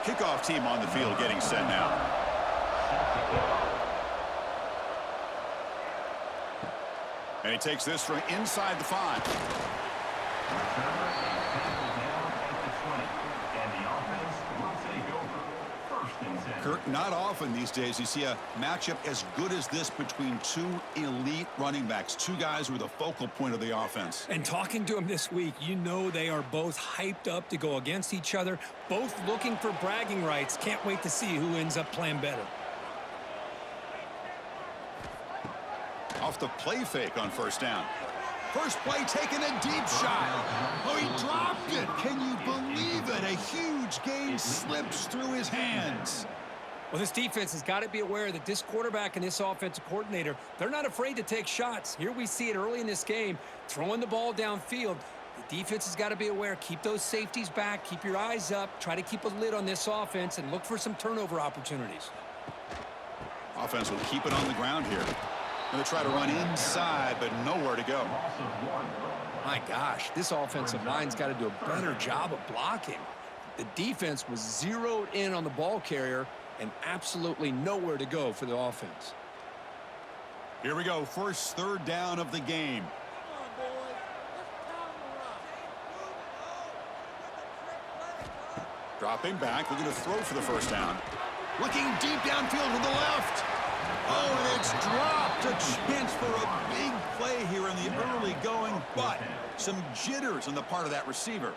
Kickoff team on the field getting set now. And he takes this from inside the 5. Kirk, not often these days you see a matchup as good as this between two elite running backs, two guys who are the focal point of the offense. And talking to them this week, you know they are both hyped up to go against each other, both looking for bragging rights. Can't wait to see who ends up playing better. Off the play fake on first down. First play, taking a deep shot. Oh, he dropped it. Can you believe it? A huge gain slips through his hands. Well, this defense has got to be aware that this quarterback and this offensive coordinator, they're not afraid to take shots. Here we see it early in this game, throwing the ball downfield. The defense has got to be aware. Keep those safeties back. Keep your eyes up. Try to keep a lid on this offense and look for some turnover opportunities. Offense will keep it on the ground here. Going to try to run inside, but nowhere to go. My gosh, this offensive line's got to do a better job of blocking. The defense was zeroed in on the ball carrier and absolutely nowhere to go for the offense. Here we go, first third down of the game. Dropping back, looking to throw for the first down. Looking deep downfield to the left. Oh, and it's dropped. A chance for a big play here in the early going, but some jitters on the part of that receiver.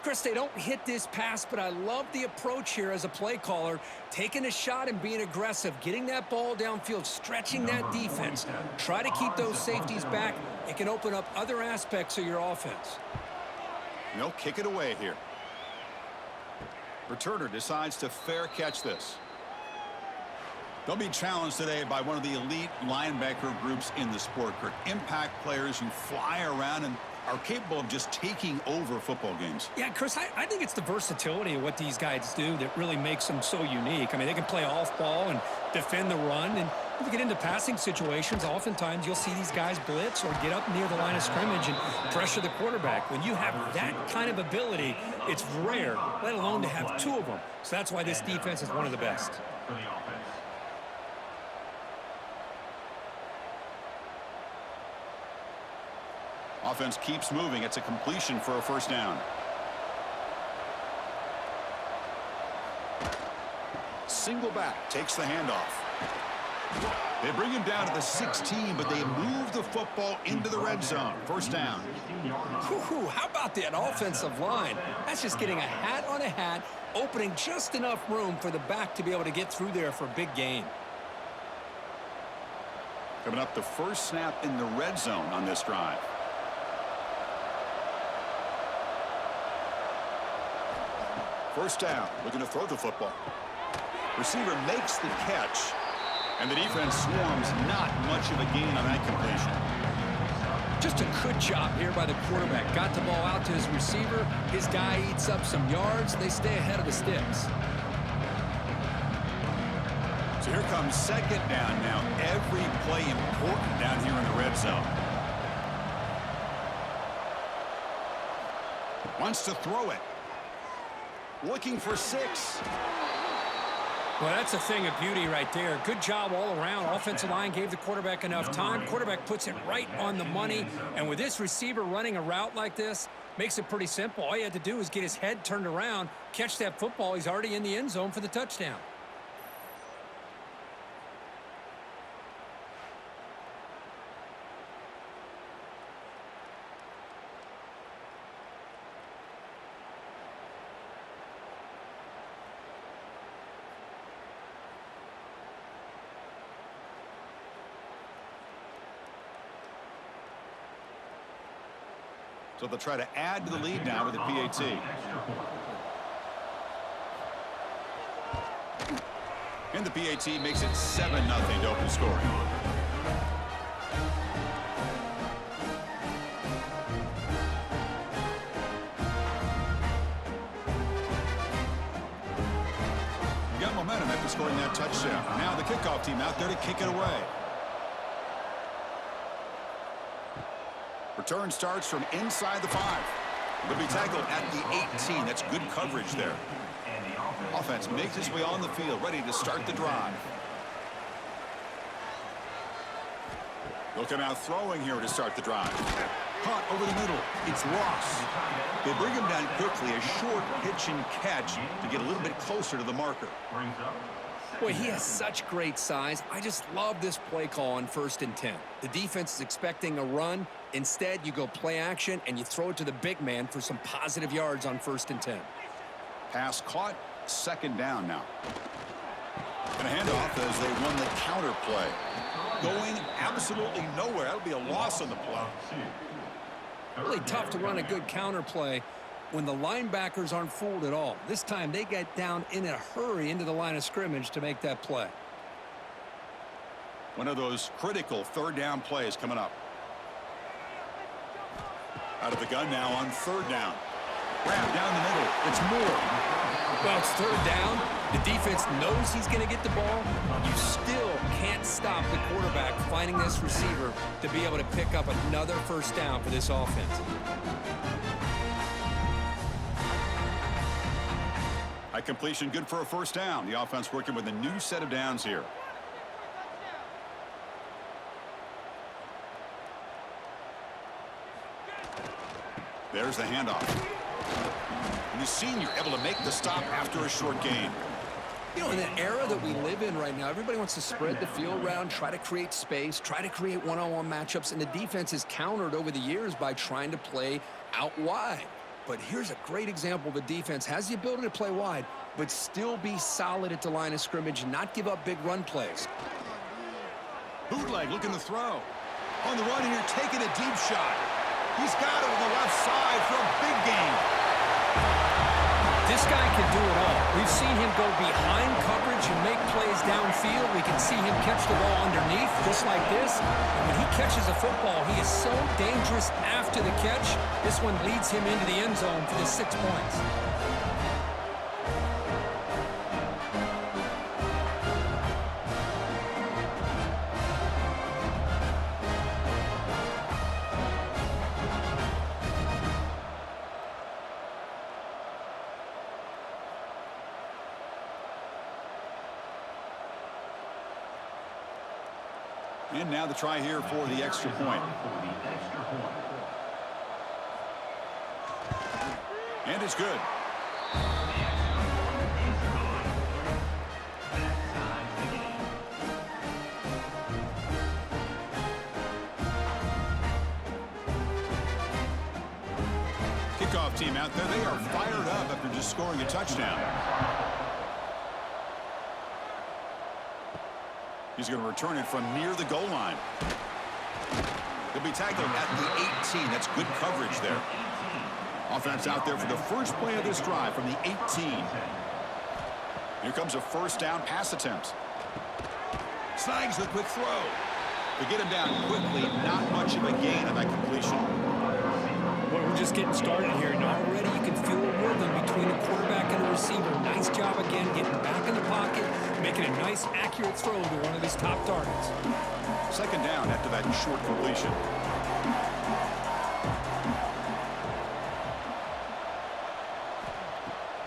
Chris, they don't hit this pass, but I love the approach here as a play caller, taking a shot and being aggressive, getting that ball downfield, stretching that defense. Try to keep those safeties back. It can open up other aspects of your offense. And they'll kick it away here. Returner decides to fair catch this. They'll be challenged today by one of the elite linebacker groups in the sport. Impact players who fly around and are capable of just taking over football games. Yeah, Chris, I think it's the versatility of what these guys do that really makes them so unique. I mean, they can play off ball and defend the run. And if you get into passing situations, oftentimes you'll see these guys blitz or get up near the line of scrimmage and pressure the quarterback. When you have that kind of ability, it's rare, let alone to have two of them. So that's why this defense is one of the best. Offense keeps moving. It's a completion for a first down. Single back, takes the handoff. They bring him down to the 16, but they move the football into the red zone. First down. Whew, how about that offensive line? That's just getting a hat on a hat, opening just enough room for the back to be able to get through there for a big gain. Coming up, the first snap in the red zone on this drive. First down, looking to throw the football. Receiver makes the catch, and the defense swarms. Not much of a gain on that completion. Just a good job here by the quarterback. Got the ball out to his receiver. His guy eats up some yards. They stay ahead of the sticks. So here comes second down now. Every play important down here in the red zone. Wants to throw it. Looking for 6. Well, that's a thing of beauty right there. Good job all around. Offensive line gave the quarterback enough time. Quarterback puts it right on the money. And with this receiver running a route like this, makes it pretty simple. All you had to do is get his head turned around, catch that football. He's already in the end zone for the touchdown. So they'll try to add to the lead now with the PAT. And the PAT makes it 7-0 to open scoring. Got momentum after scoring that touchdown. Now the kickoff team out there to kick it away. Return starts from inside the 5. Will be tackled at the 18. That's good coverage there. Offense makes its way on the field, ready to start the drive. They'll come out throwing here to start the drive. Caught over the middle. It's Ross. They bring him down quickly, a short pitch and catch to get a little bit closer to the marker. Boy, he has such great size. I just love this play call on 1st and 10. The defense is expecting a run. Instead, you go play action, and you throw it to the big man for some positive yards on 1st and 10. Pass caught. 2nd down now. And a handoff as they won the counter play. Going absolutely nowhere. That'll be a loss on the play. Really tough to run a good counter play when the linebackers aren't fooled at all. This time they get down in a hurry into the line of scrimmage to make that play. One of those critical 3rd down plays coming up. Out of the gun now on 3rd down. Wrap down the middle. It's Moore. Well, it's 3rd down. The defense knows he's going to get the ball. You still can't stop the quarterback finding this receiver to be able to pick up another 1st down for this offense. High completion, good for a 1st down. The offense working with a new set of downs here. There's the handoff. And the senior able to make the stop after a short gain. You know, in the era that we live in right now, everybody wants to spread the field around, try to create space, try to create one-on-one matchups, and the defense is countered over the years by trying to play out wide. But here's a great example. The defense has the ability to play wide, but still be solid at the line of scrimmage and not give up big run plays. Bootleg looking to throw. On the run here, taking a deep shot. He's got it on the left side for a big gain. This guy can do it all. We've seen him go behind coverage and make plays downfield. We can see him catch the ball underneath, just like this. And when he catches a football, he is so dangerous after the catch. This one leads him into the end zone for the 6 points. And now the try here for the extra point. And it's good. Kickoff team out there. They are fired up after just scoring a touchdown. He's going to return it from near the goal line. He'll be tackled at the 18. That's good coverage there. Offense out there for the first play of this drive from the 18. Here comes a 1st down pass attempt. Snags the quick throw. They get him down quickly. Not much of a gain on that completion. Well, we're just getting started here, and already you can feel a rhythm between the quarterback and the receiver. Nice job again getting back in the pocket, making a nice, accurate throw to one of his top targets. 2nd down after that short completion.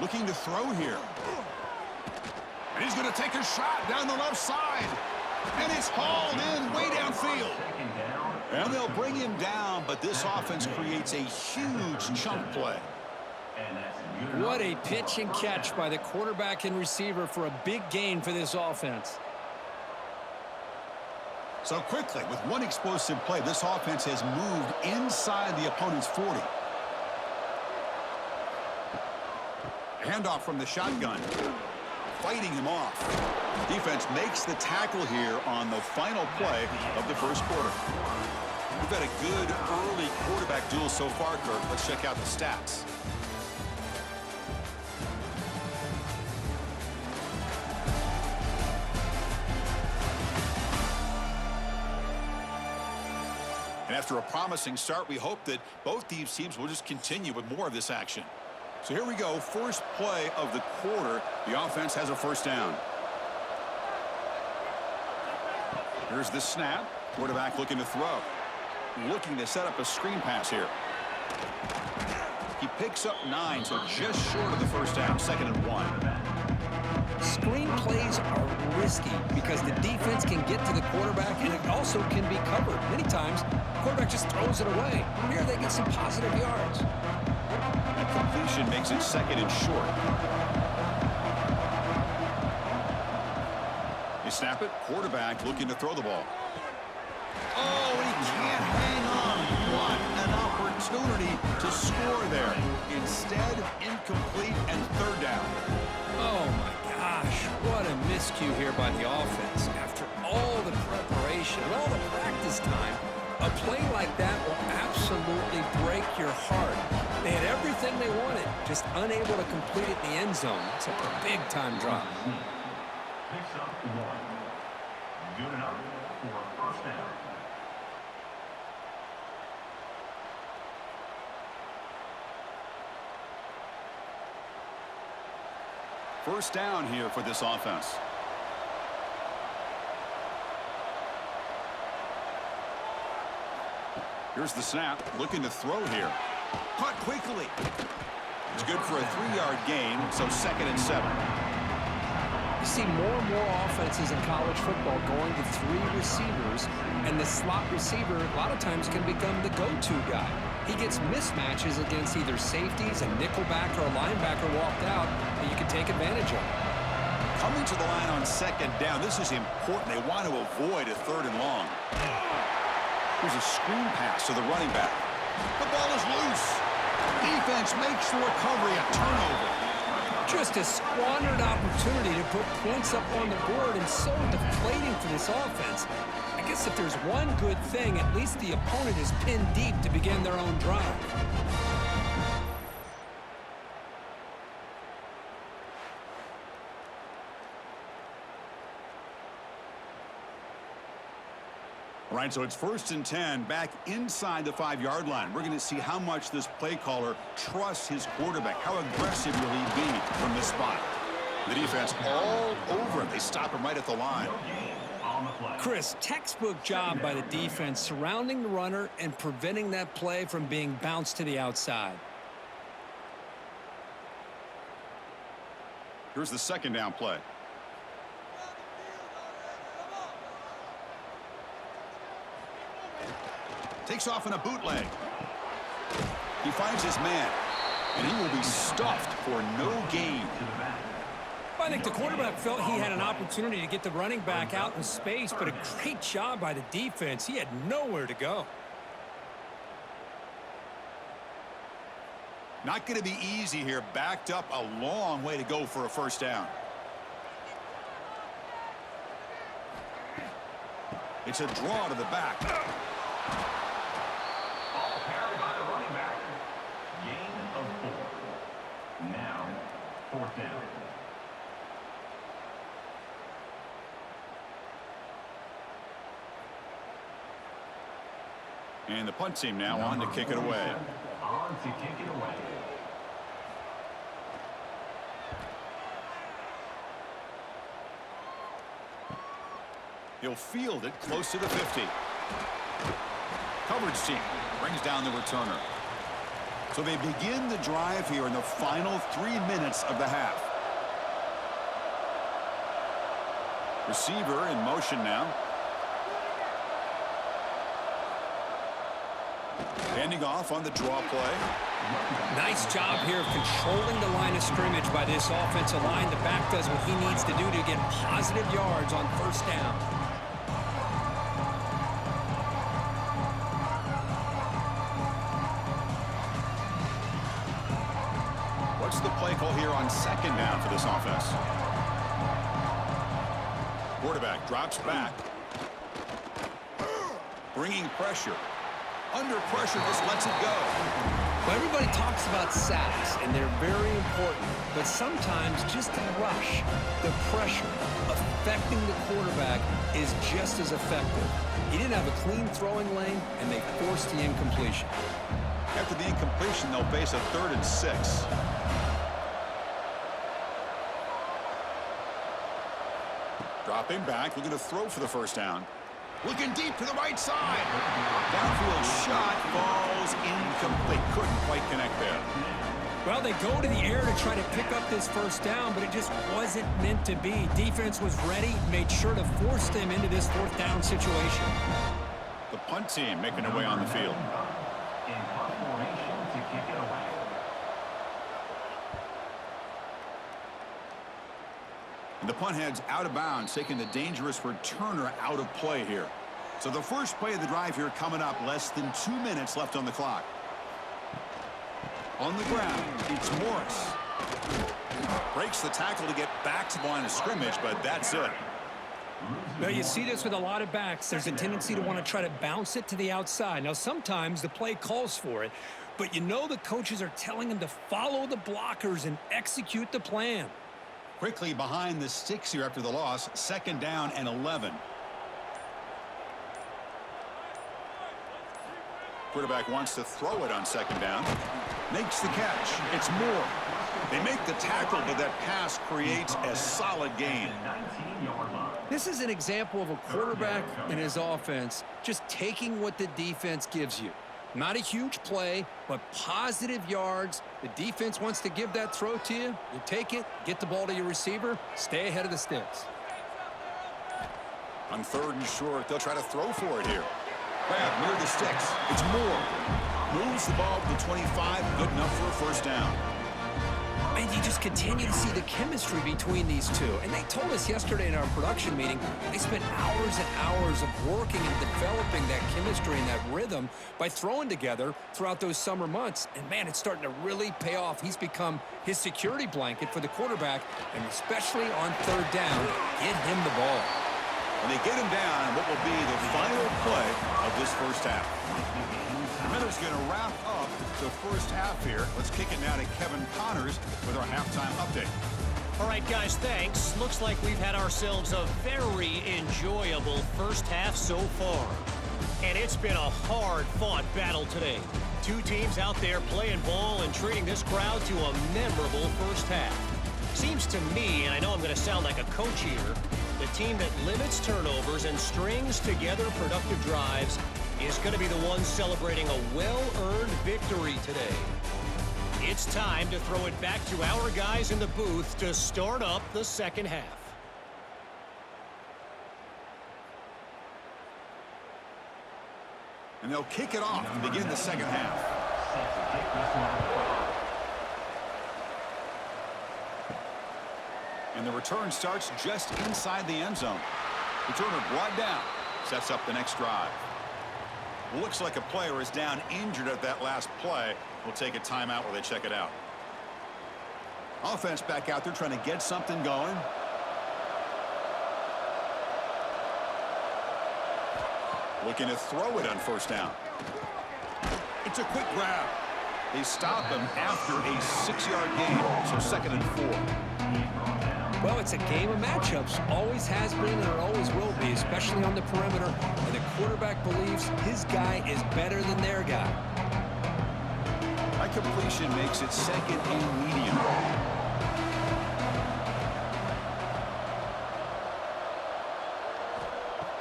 Looking to throw here. And he's going to take a shot down the left side. And it's hauled in way downfield. And they'll bring him down, but this offense creates a huge chunk play. What a pitch and catch by the quarterback and receiver for a big gain for this offense. So quickly, with one explosive play, this offense has moved inside the opponent's 40. Handoff from the shotgun. Fighting him off. Defense makes the tackle here on the final play of the 1st quarter. We've had a good early quarterback duel so far, Kirk. Let's check out the stats. And after a promising start, we hope that both these teams will just continue with more of this action. So here we go, first play of the quarter. The offense has a 1st down. Here's the snap. Quarterback looking to throw. Looking to set up a screen pass here. He picks up 9, so just short of the 1st down, 2nd and 1. Screen plays are risky because the defense can get to the quarterback, and it also can be covered. Many times, the quarterback just throws it away. Here they get some positive yards. That completion makes it 2nd and short. They snap it. Quarterback looking to throw the ball. Oh, and he can't hang on. What an opportunity to score there. Instead, incomplete and 3rd down. Oh, my gosh. What a miscue here by the offense. After all the preparation and all the practice time, a play like that will absolutely break your heart. They had everything they wanted, just unable to complete it in the end zone. It's a big-time drop. Picks up 1. Good enough for a 1st down. First down here for this offense. Here's the snap. Looking to throw here. Caught quickly. It's good for a 3-yard gain, so 2nd and 7. You see more and more offenses in college football going to 3 receivers, and the slot receiver a lot of times can become the go-to guy. He gets mismatches against either safeties, a nickelback, or a linebacker walked out, and you can take advantage of it. Coming to the line on 2nd down, this is important. They want to avoid a 3rd and long. Here's a screen pass to the running back. The ball is loose. Defense makes the recovery a turnover. Just a squandered opportunity to put points up on the board, and so deflating for this offense. I guess if there's one good thing, at least the opponent is pinned deep to begin their own drive. All right, so it's 1st and 10, back inside the 5-yard line. We're going to see how much this play caller trusts his quarterback. How aggressive will he be from this spot? The defense all over it. They stop him right at the line. Chris, textbook job by the defense surrounding the runner and preventing that play from being bounced to the outside. Here's the 2nd down play. Takes off in a bootleg. He finds his man, and he will be stuffed for no gain. I think the quarterback felt he had an opportunity to get the running back out in space, but a great job by the defense. He had nowhere to go. Not going to be easy here. Backed up a long way to go for a 1st down. It's a draw to the back. Ball carried by the running back. Gain of 4. Now, 4th down. And the punt team now on to kick it away. On to kick it away. He'll field it close to the 50. Coverage team brings down the returner. So they begin the drive here in the final 3 minutes of the half. Receiver in motion now. Handing off on the draw play. Nice job here of controlling the line of scrimmage by this offensive line. The back does what he needs to do to get positive yards on 1st down. What's the play call here on 2nd down for this offense? Quarterback drops back. Bringing pressure. Under pressure, just lets it go. Well, everybody talks about sacks, and they're very important. But sometimes just the rush, the pressure, affecting the quarterback is just as effective. He didn't have a clean throwing lane, and they forced the incompletion. After the incompletion, they'll face a 3rd and 6. Dropping back, looking to throw for the 1st down. Looking deep to the right side. Downfield shot falls incomplete. Couldn't quite connect there. Well, they go to the air to try to pick up this first down, but it just wasn't meant to be. Defense was ready, made sure to force them into this fourth down situation. The punt team making their way on the field. In punt formation to kick it away. And the punt heads out of bounds, taking the dangerous returner out of play here. So the first play of the drive here coming up, less than 2 minutes left on the clock. On the ground, it's Morris. Breaks the tackle to get back to the line of scrimmage, but that's it. Now, you see this with a lot of backs. There's a tendency to want to try to bounce it to the outside. Now, sometimes the play calls for it, but you know the coaches are telling them to follow the blockers and execute the plan. Quickly behind the sticks here after the loss, 2nd down and 11. Quarterback wants to throw it on 2nd down. Makes the catch. It's Moore. They make the tackle, but that pass creates a solid gain. This is an example of a quarterback and his offense just taking what the defense gives you. Not a huge play, but positive yards. The defense wants to give that throw to you. You take it, get the ball to your receiver, stay ahead of the sticks. On 3rd and short, they'll try to throw for it here. Grab near the sticks. It's Moore. Moves the ball to the 25. Good enough for a first down. And you just continue to see the chemistry between these two. And they told us yesterday in our production meeting, they spent hours and hours of working and developing that chemistry and that rhythm by throwing together throughout those summer months. And, man, it's starting to really pay off. He's become his security blanket for the quarterback, and especially on 3rd down, get him the ball. And they get him down on what will be the final play of this first half. Miller's going to wrap up the first half here. Let's kick it now to Kevin Connors with our halftime update. All right, guys, thanks. Looks like we've had ourselves a very enjoyable first half so far. And it's been a hard-fought battle today. Two teams out there playing ball and treating this crowd to a memorable first half. Seems to me, and I know I'm going to sound like a coach here, the team that limits turnovers and strings together productive drives is going to be the one celebrating a well-earned victory today. It's time to throw it back to our guys in the booth to start up the second half. And they'll kick it off to begin the second half. And the return starts just inside the end zone. Returner brought down, sets up the next drive. Looks like a player is down injured at that last play. We'll take a timeout while they check it out. Offense back out there trying to get something going. Looking to throw it on 1st down. It's a quick grab. They stop him after a 6-yard gain, so 2nd and 4. Well, it's a game of matchups. Always has been and it always will be, especially on the perimeter. And the quarterback believes his guy is better than their guy. That completion makes it 2nd and medium.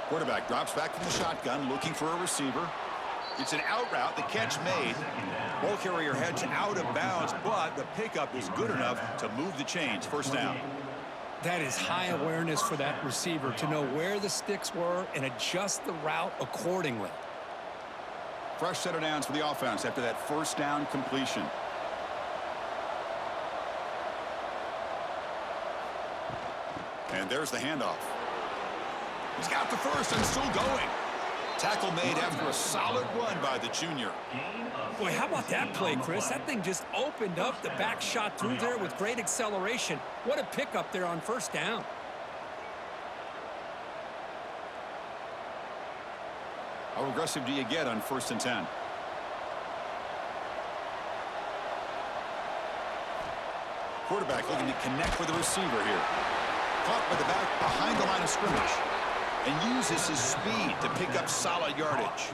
Quarterback drops back from the shotgun, looking for a receiver. It's an out route, the catch made. Ball carrier heads out of bounds, but the pickup is good enough to move the chains. 1st down. That is high awareness for that receiver to know where the sticks were and adjust the route accordingly. Fresh set of downs for the offense after that 1st down completion. And there's the handoff. He's got the first and still going. Tackle made after a solid run by the junior. Boy, how about that play, Chris? That thing just opened up. The back shot through there with great acceleration. What a pickup there on 1st down. How aggressive do you get on 1st and 10? Quarterback looking to connect with the receiver here. Caught by the back behind the line of scrimmage. And uses his speed to pick up solid yardage.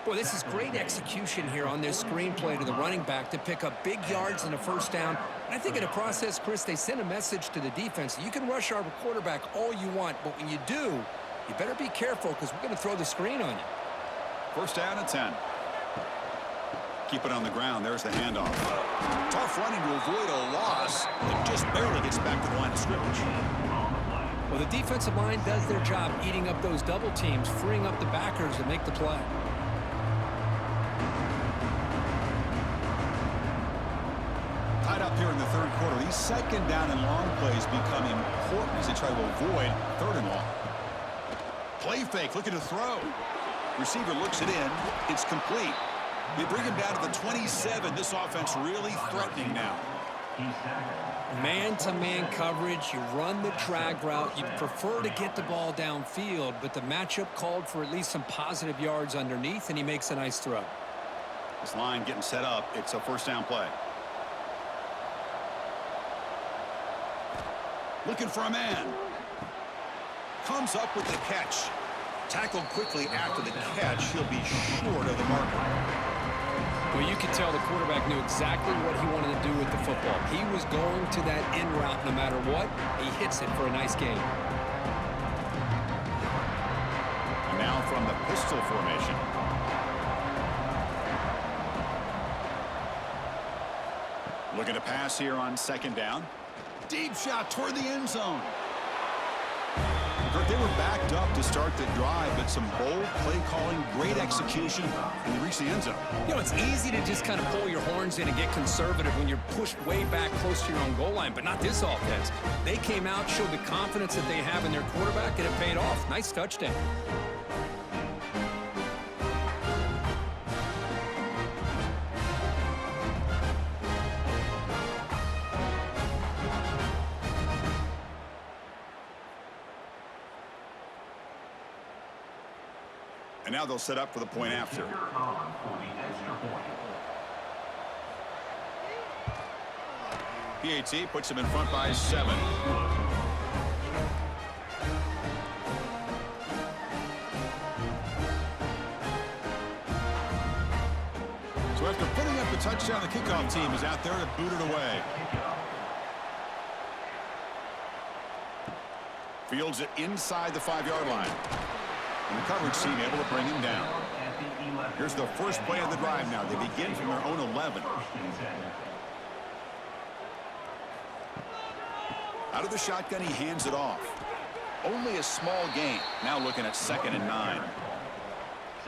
Boy, this is great execution here on this screenplay to the running back to pick up big yards in a 1st down. And I think in the process, Chris, they send a message to the defense. You can rush our quarterback all you want, but when you do, you better be careful because we're going to throw the screen on you. 1st down and 10. Keep it on the ground. There's the handoff. Tough running to avoid a loss. It just barely gets back to the line of scrimmage. Well, the defensive line does their job eating up those double teams, freeing up the backers to make the play. Tied up here in the third quarter. These second down and long plays become important as they try to avoid third and long. Play fake, looking to throw. Receiver looks it in. It's complete. They bring him down to the 27. This offense really threatening now. Man-to-man coverage, you run the drag route. You'd prefer to get the ball downfield, but the matchup called for at least some positive yards underneath, and he makes a nice throw. This line getting set up. It's a first down play. Looking for a man. Comes up with the catch. Tackled quickly after the catch. He'll be short of the marker. Well, you could tell the quarterback knew exactly what he wanted to do with the football. He was going to that in route no matter what. He hits it for a nice gain. And now from the pistol formation. Looking to pass here on second down. Deep shot toward the end zone. They were backed up to start the drive, but some bold play calling, great execution, and they reached the end zone. You know, it's easy to just kind of pull your horns in and get conservative when you're pushed way back close to your own goal line, but not this offense. They came out, showed the confidence that they have in their quarterback, and it paid off. Nice touchdown. And now they'll set up for the point after. PAT puts them in front by 7. So after putting up the touchdown, the kickoff team is out there to boot it away. Fields it inside the 5-yard line. And the coverage team able to bring him down. Here's the first play of the drive now. They begin from their own 11. Out of the shotgun, he hands it off. Only a small gain. Now looking at 2nd and 9.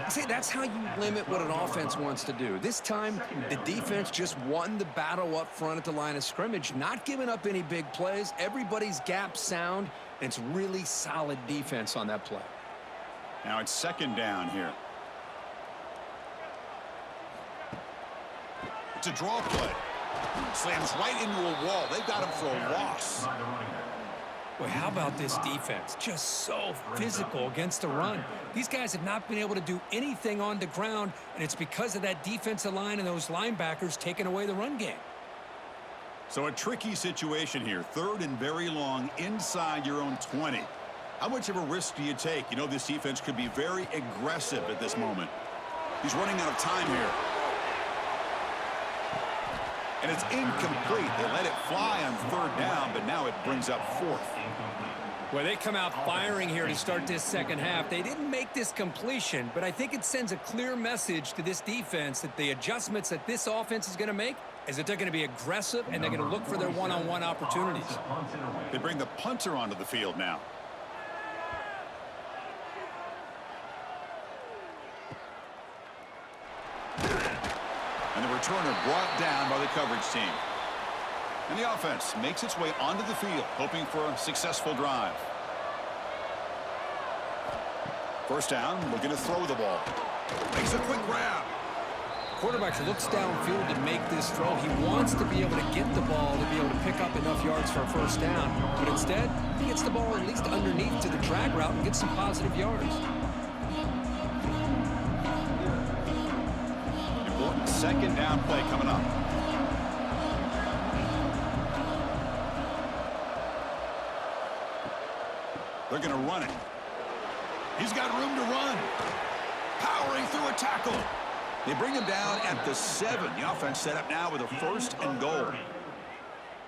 See, that's how you limit what an offense wants to do. This time, the defense just won the battle up front at the line of scrimmage, not giving up any big plays. Everybody's gap sound, and it's really solid defense on that play. Now it's 2nd down here. It's a draw play. Slams right into a wall. They've got him for a loss. Well, how about this defense? Just so physical against the run. These guys have not been able to do anything on the ground, and it's because of that defensive line and those linebackers taking away the run game. So a tricky situation here. 3rd and very long inside your own 20. How much of a risk do you take? You know this defense could be very aggressive at this moment. He's running out of time here. And it's incomplete. They let it fly on 3rd down, but now it brings up 4th. Well, they come out firing here to start this second half. They didn't make this completion, but I think it sends a clear message to this defense that the adjustments that this offense is going to make is that they're going to be aggressive and they're going to look for their one-on-one opportunities. They bring the punter onto the field now. And the returner brought down by the coverage team. And the offense makes its way onto the field, hoping for a successful drive. First down, looking to throw the ball. Makes a quick grab. Quarterback looks downfield to make this throw. He wants to be able to get the ball to be able to pick up enough yards for a first down. But instead, he gets the ball at least underneath to the drag route and gets some positive yards. Important 2nd down play coming up. They're going to run it. He's got room to run. Powering through a tackle. They bring him down at the 7. The offense set up now with a 1st and goal.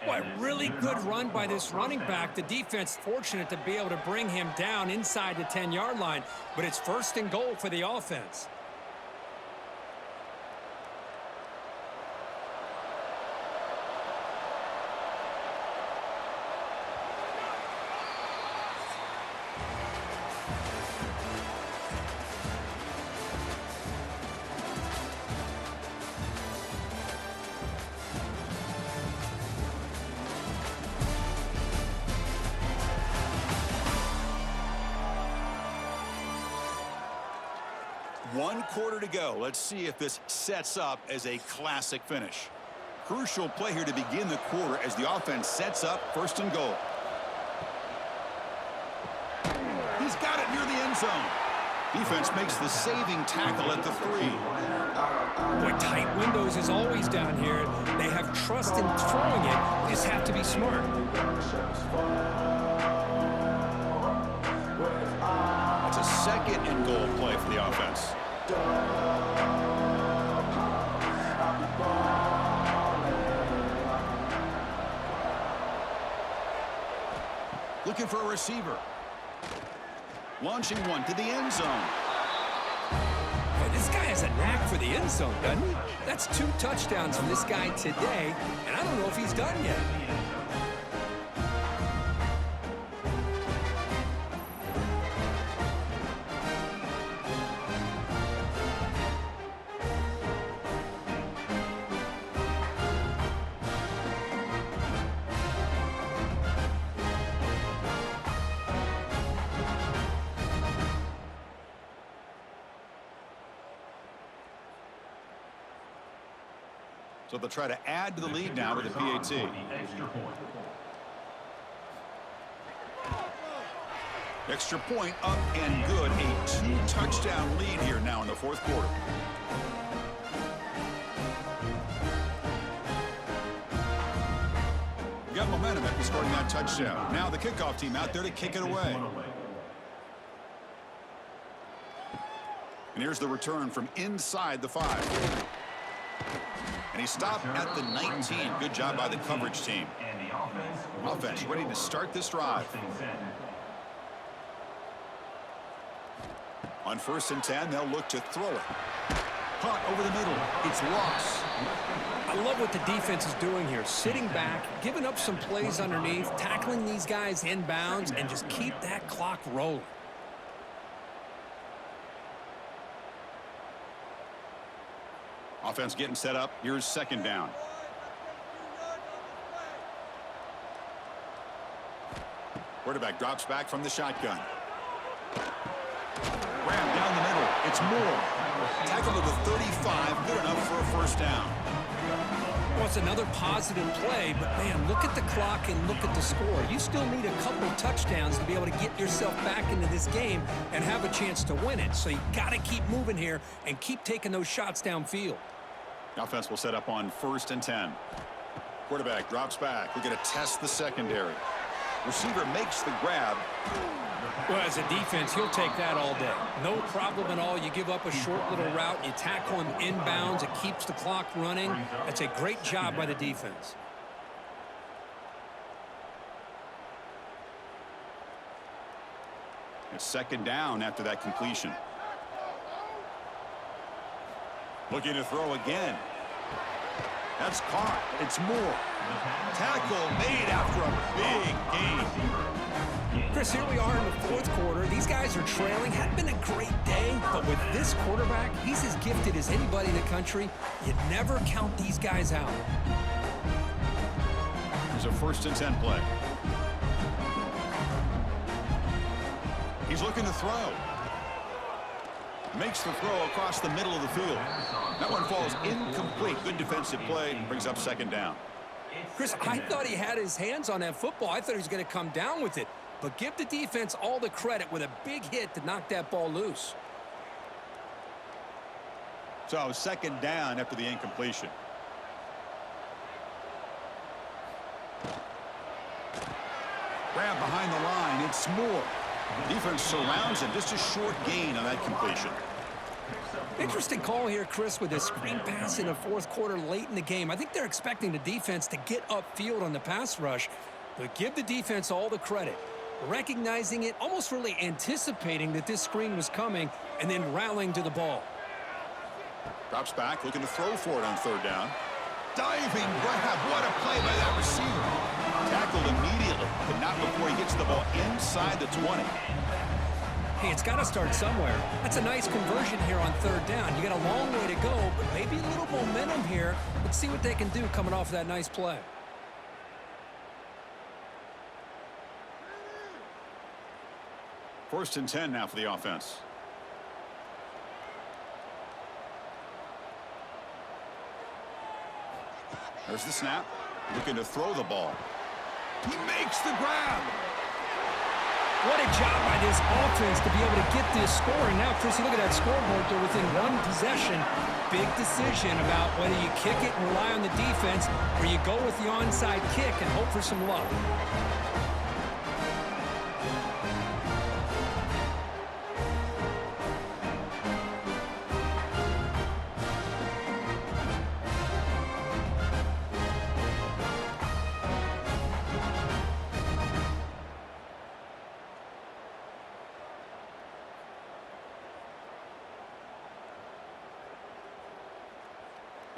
Boy, really good run by this running back. The defense fortunate to be able to bring him down inside the 10-yard line, but it's 1st and goal for the offense. 1 quarter to go. Let's see if this sets up as a classic finish. Crucial play here to begin the quarter as the offense sets up 1st and goal. He's got it near the end zone. Defense makes the saving tackle at the 3. Boy, tight windows is always down here. They have trust in throwing it. They just have to be smart. It's a 2nd and goal play for the offense. Looking for a receiver. Launching one to the end zone. Boy, this guy has a knack for the end zone, doesn't he? That's 2 touchdowns for this guy today, and I don't know if he's done yet. So they'll try to add to the lead now with the PAT. Extra point up and good. A 2-touchdown lead here now in the 4th quarter. We got momentum after scoring that touchdown. Now the kickoff team out there to kick it away. And here's the return from inside the 5. And he stopped at the 19. Good job by the coverage team. Offense ready to start this drive. On 1st and 10, they'll look to throw it. Caught over the middle. It's lost. I love what the defense is doing here. Sitting back, giving up some plays underneath, tackling these guys inbounds, and just keep that clock rolling. Offense getting set up. Here's 2nd down. Quarterback drops back from the shotgun. Ram down the middle. It's Moore. Tackle to the 35. Good enough for a 1st down. Well, it's another positive play, but, man, look at the clock and look at the score. You still need a couple touchdowns to be able to get yourself back into this game and have a chance to win it. So you got to keep moving here and keep taking those shots downfield. The offense will set up on 1st and 10. Quarterback drops back. We're going to test the secondary. Receiver makes the grab. Well, as a defense, he'll take that all day. No problem at all. You give up a short little route, you tackle him inbounds, it keeps the clock running. That's a great job by the defense. It's 2nd down after that completion. Looking to throw again. That's caught. It's Moore. Tackle made after a big gain. Chris, here we are in the 4th quarter. These guys are trailing. Hadn't been a great day, but with this quarterback, he's as gifted as anybody in the country. You never count these guys out. Here's a 1st and 10 play. He's looking to throw. Makes the throw across the middle of the field. That one falls incomplete. Good defensive play. Brings up 2nd down. Chris, I thought he had his hands on that football. I thought he was going to come down with it. But give the defense all the credit with a big hit to knock that ball loose. So 2nd down after the incompletion. Grab behind the line. It's Moore. Defense surrounds him. Just a short gain on that completion. Interesting call here, Chris, with a screen pass in the 4th quarter late in the game. I think they're expecting the defense to get upfield on the pass rush, but give the defense all the credit. Recognizing it, almost really anticipating that this screen was coming, and then rallying to the ball. Drops back, looking to throw for it on 3rd down. Diving grab. What a play by that receiver. Tackled immediately, but not before he gets the ball inside the 20. Hey, it's got to start somewhere. That's a nice conversion here on 3rd down. You got a long way to go, but maybe a little momentum here. Let's see what they can do coming off of that nice play. First and 10 now for the offense. There's the snap. Looking to throw the ball. He makes the grab. What a job by this offense to be able to get this score. And now, Chris, you look at that scoreboard. They're within one possession. Big decision about whether you kick it and rely on the defense or you go with the onside kick and hope for some luck.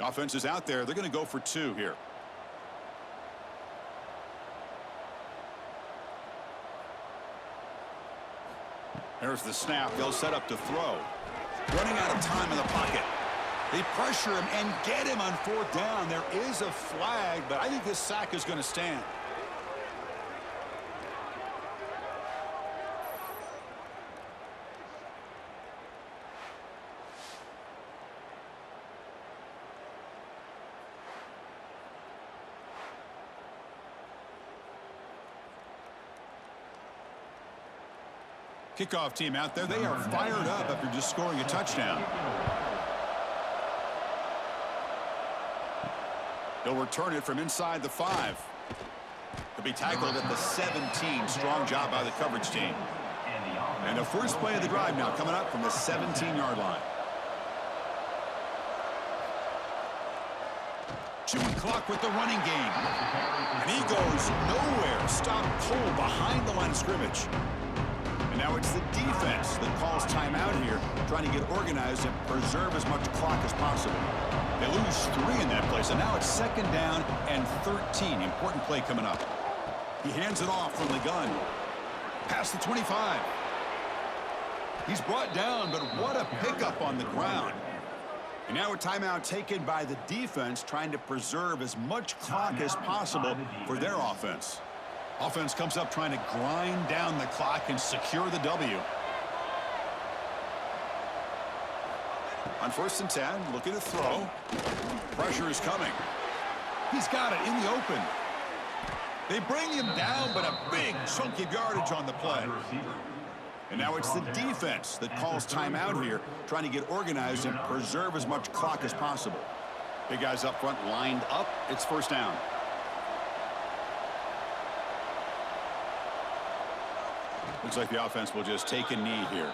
Offense is out there. They're going to go for 2 here. There's the snap. They'll set up to throw. Running out of time in the pocket. They pressure him and get him on 4th down. There is a flag, but I think this sack is going to stand. Kickoff team out there. They are fired up after just scoring a touchdown. They'll return it from inside the 5. He'll be tackled at the 17. Strong job by the coverage team. And the first play of the drive now coming up from the 17-yard line. Chewing clock with the running game. And he goes nowhere. Stop cold behind the line of scrimmage. And now it's the defense that calls timeout here, trying to get organized and preserve as much clock as possible. They lose 3 in that play, so now it's 2nd down and 13. Important play coming up. He hands it off from the gun. Past the 25. He's brought down, but what a pickup on the ground. And now a timeout taken by the defense, trying to preserve as much clock as possible for their offense. Offense comes up trying to grind down the clock and secure the W. On 1st and 10, looking to throw. Pressure is coming. He's got it in the open. They bring him down, but a big chunk of yardage on the play. And now it's the defense that calls timeout here, trying to get organized and preserve as much clock as possible. Big guys up front lined up. It's 1st down. Looks like the offense will just take a knee here.